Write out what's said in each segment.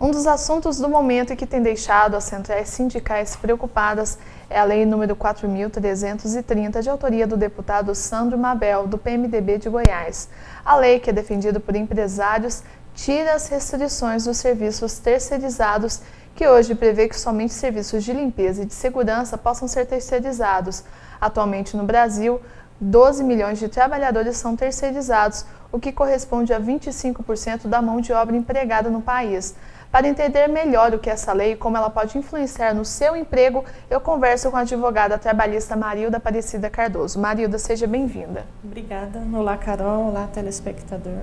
Um dos assuntos do momento e que tem deixado as centrais sindicais preocupadas é a Lei nº 4.330, de autoria do deputado Sandro Mabel, do PMDB de Goiás. A lei, que é defendida por empresários, tira as restrições dos serviços terceirizados, que hoje prevê que somente serviços de limpeza e de segurança possam ser terceirizados. Atualmente no Brasil, 12 milhões de trabalhadores são terceirizados, o que corresponde a 25% da mão de obra empregada no país. Para entender melhor o que é essa lei e como ela pode influenciar no seu emprego, eu converso com a advogada trabalhista Marilda Aparecida Cardoso. Marilda, seja bem-vinda. Obrigada. Olá, Carol. Olá, telespectador.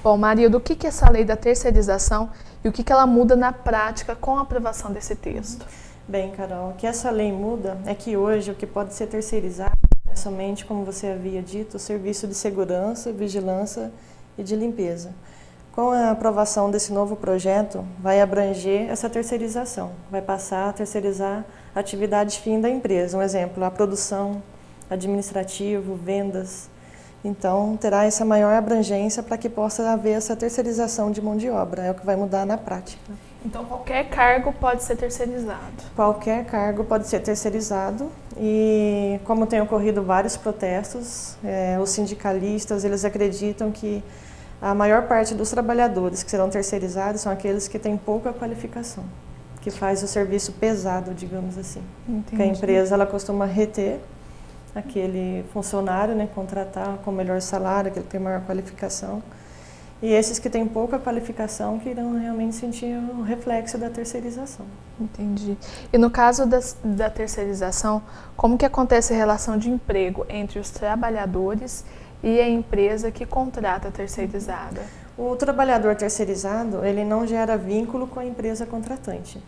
Bom, Marilda, o que é essa lei da terceirização e o que ela muda na prática com a aprovação desse texto? Bem, Carol, o que essa lei muda é que hoje o que pode ser terceirizado é somente, como você havia dito, o serviço de segurança, vigilância e de limpeza. Com a aprovação desse novo projeto, vai abranger essa terceirização, vai passar a terceirizar a atividade fim da empresa. Um exemplo, a produção, administrativo, vendas. Então, terá essa maior abrangência para que possa haver essa terceirização de mão de obra, é o que vai mudar na prática. Então, qualquer cargo pode ser terceirizado? Qualquer cargo pode ser terceirizado e, como tem ocorrido vários protestos, os sindicalistas, eles acreditam que a maior parte dos trabalhadores que serão terceirizados são aqueles que têm pouca qualificação, que faz o serviço pesado, digamos assim. Entendi. Que a empresa ela costuma reter aquele funcionário, né, contratar com melhor salário, aquele que tem maior qualificação. E esses que têm pouca qualificação que irão realmente sentir o reflexo da terceirização. Entendi. E no caso da terceirização, como que acontece a relação de emprego entre os trabalhadores e a empresa que contrata a terceirizada? O trabalhador terceirizado, ele não gera vínculo com a empresa contratante.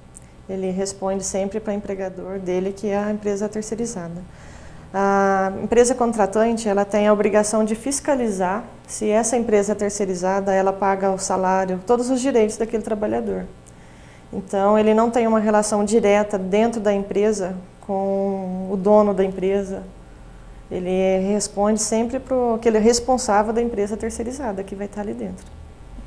Ele responde sempre para o empregador dele, que é a empresa terceirizada. A empresa contratante, ela tem a obrigação de fiscalizar se essa empresa terceirizada, ela paga o salário, todos os direitos daquele trabalhador. Então, ele não tem uma relação direta dentro da empresa com o dono da empresa. Ele responde sempre para aquele responsável da empresa terceirizada, que vai estar ali dentro.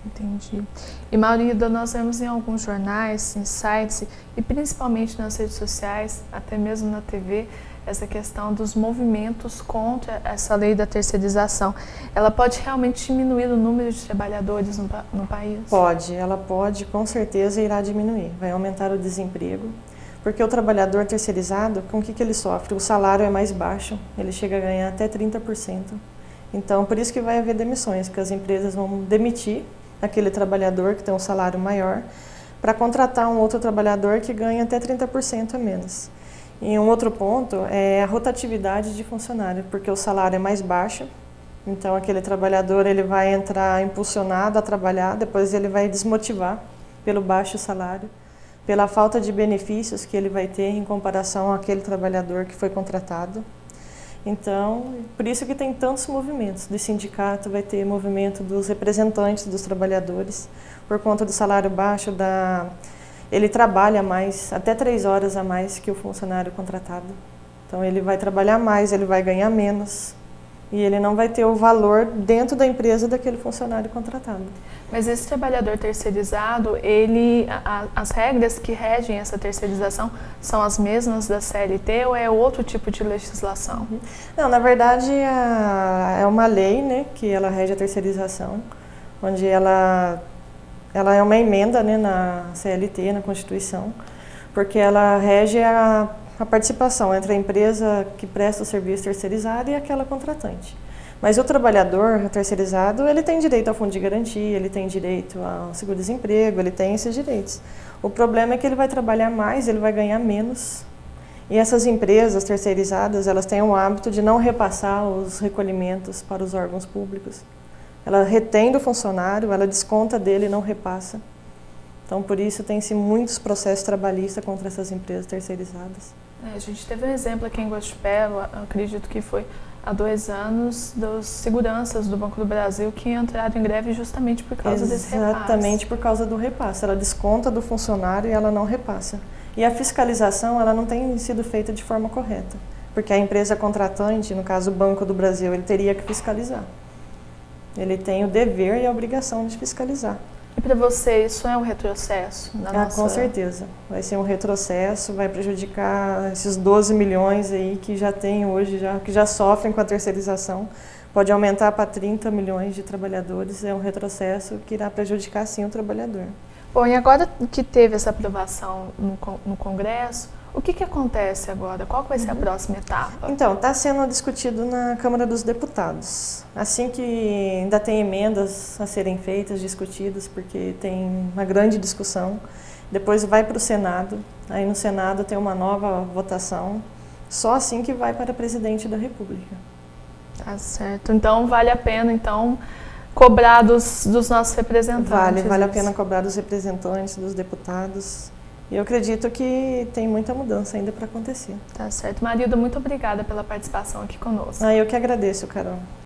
Entendi. E, Marilda, nós vemos em alguns jornais, em sites e principalmente nas redes sociais, até mesmo na TV, essa questão dos movimentos contra essa lei da terceirização. Ela pode realmente diminuir o número de trabalhadores no país? Pode, ela pode, com certeza irá diminuir. Vai aumentar o desemprego, porque o trabalhador terceirizado, com o que ele sofre? O salário é mais baixo, ele chega a ganhar até 30%. Então, por isso que vai haver demissões, porque as empresas vão demitir aquele trabalhador que tem um salário maior para contratar um outro trabalhador que ganha até 30% a menos. E um outro ponto é a rotatividade de funcionário, porque o salário é mais baixo, então aquele trabalhador ele vai entrar impulsionado a trabalhar, depois ele vai desmotivar pelo baixo salário, pela falta de benefícios que ele vai ter em comparação àquele trabalhador que foi contratado. Então, por isso que tem tantos movimentos. Do sindicato vai ter movimento dos representantes dos trabalhadores, por conta do salário baixo, ele trabalha mais, até 3 horas a mais que o funcionário contratado. Então, ele vai trabalhar mais, ele vai ganhar menos e ele não vai ter o valor dentro da empresa daquele funcionário contratado. Mas esse trabalhador terceirizado, as regras que regem essa terceirização são as mesmas da CLT ou é outro tipo de legislação? Não, na verdade é uma lei, né, que ela rege a terceirização, onde ela é uma emenda, né, na CLT, na Constituição, porque ela rege a participação entre a empresa que presta o serviço terceirizado e aquela contratante. Mas o trabalhador terceirizado, ele tem direito ao fundo de garantia, ele tem direito ao seguro-desemprego, ele tem esses direitos. O problema é que ele vai trabalhar mais, ele vai ganhar menos. E essas empresas terceirizadas, elas têm o hábito de não repassar os recolhimentos para os órgãos públicos. Ela retém do funcionário, ela desconta dele e não repassa. Então, por isso, tem-se muitos processos trabalhistas contra essas empresas terceirizadas. A gente teve um exemplo aqui em Guaxupé, acredito que foi há 2 anos, dos seguranças do Banco do Brasil que entraram em greve justamente por causa desse repasse. Exatamente por causa do repasse. Ela desconta do funcionário e ela não repassa. E a fiscalização, ela não tem sido feita de forma correta, porque a empresa contratante, no caso o Banco do Brasil, ele teria que fiscalizar. Ele tem o dever e a obrigação de fiscalizar. E para você, isso é um retrocesso na nossa... Com certeza. Vai ser um retrocesso, vai prejudicar esses 12 milhões aí que já tem hoje, que já sofrem com a terceirização. Pode aumentar para 30 milhões de trabalhadores, é um retrocesso que irá prejudicar sim o trabalhador. Bom, e agora que teve essa aprovação no Congresso, o que acontece agora? Qual vai ser a próxima etapa? Então, está sendo discutido na Câmara dos Deputados. Assim que ainda tem emendas a serem feitas, discutidas, porque tem uma grande discussão. Depois vai para o Senado. Aí no Senado tem uma nova votação. Só assim que vai para presidente da República. Tá certo. Então, vale a pena, cobrar dos nossos representantes. Vale a pena cobrar dos representantes, dos deputados. E eu acredito que tem muita mudança ainda para acontecer. Tá certo. Marilda, muito obrigada pela participação aqui conosco. Eu que agradeço, Carol.